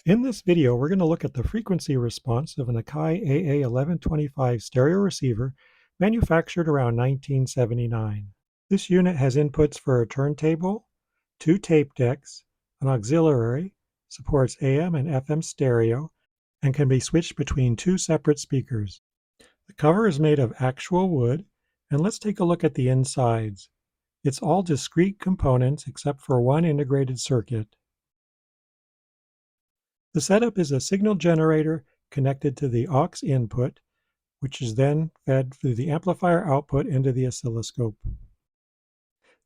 In this video, we're going to look at the frequency response of an Akai AA-1125 stereo receiver manufactured around 1979. This unit has inputs for a turntable, two tape decks, an auxiliary, supports AM and FM stereo, and can be switched between two separate speakers. The cover is made of actual wood, and let's take a look at the insides. It's all discrete components except for one integrated circuit. The setup is a signal generator connected to the aux input, which is then fed through the amplifier output into the oscilloscope.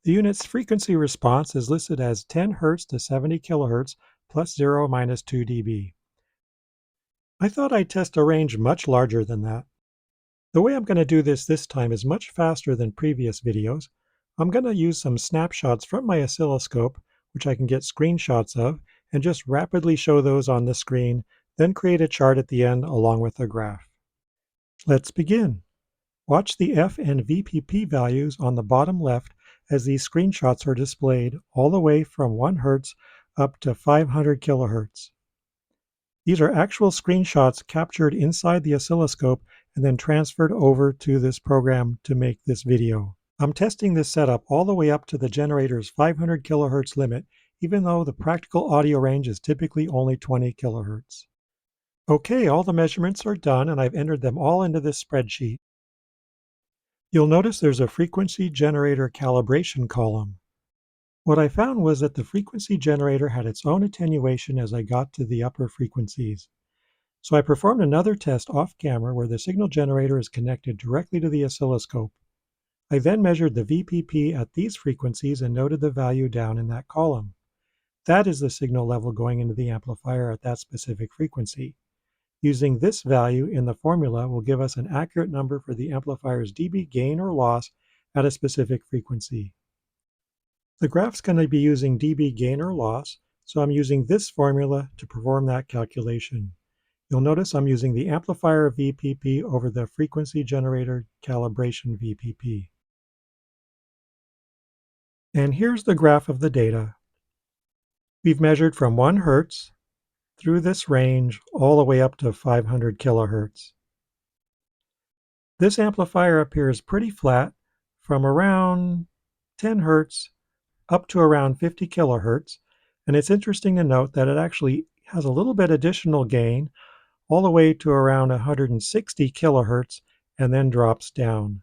The unit's frequency response is listed as 10 Hz to 70 kHz plus 0 minus 2 dB. I thought I'd test a range much larger than that. The way I'm going to do this time is much faster than previous videos. I'm going to use some snapshots from my oscilloscope, which I can get screenshots of, and just rapidly show those on the screen, then create a chart at the end along with a graph. Let's begin. Watch the F and VPP values on the bottom left as these screenshots are displayed all the way from 1 Hz up to 500 kHz. These are actual screenshots captured inside the oscilloscope and then transferred over to this program to make this video. I'm testing this setup all the way up to the generator's 500 kHz limit, even though the practical audio range is typically only 20 kHz. Okay, all the measurements are done and I've entered them all into this spreadsheet. You'll notice there's a frequency generator calibration column. What I found was that the frequency generator had its own attenuation as I got to the upper frequencies. So I performed another test off camera where the signal generator is connected directly to the oscilloscope. I then measured the VPP at these frequencies and noted the value down in that column. That is the signal level going into the amplifier at that specific frequency. Using this value in the formula will give us an accurate number for the amplifier's dB gain or loss at a specific frequency. The graph's going to be using dB gain or loss, so I'm using this formula to perform that calculation. You'll notice I'm using the amplifier VPP over the frequency generator calibration VPP. And here's the graph of the data. We've measured from 1 Hz through this range all the way up to 500 kHz. This amplifier appears pretty flat from around 10 Hz up to around 50 kHz, and it's interesting to note that it actually has a little bit additional gain all the way to around 160 kHz and then drops down.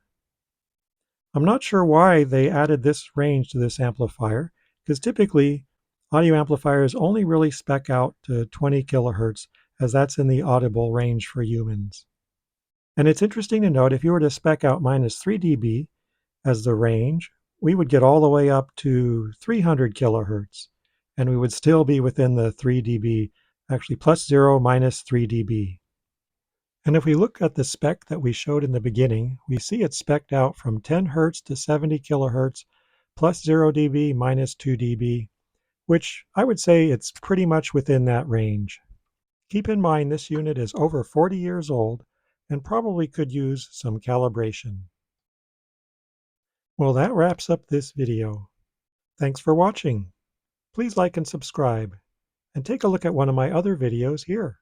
I'm not sure why they added this range to this amplifier, because typically audio amplifiers only really spec out to 20 kHz, as that's in the audible range for humans. And it's interesting to note if you were to spec out minus 3 dB as the range, we would get all the way up to 300 kHz, and we would still be within the 3 dB, actually plus 0 minus 3 dB. And if we look at the spec that we showed in the beginning, we see it's spec'd out from 10 Hz to 70 kHz, plus 0 dB minus 2 dB, which I would say it's pretty much within that range. Keep in mind this unit is over 40 years old and probably could use some calibration. Well, that wraps up this video. Thanks for watching. Please like and subscribe, and take a look at one of my other videos here.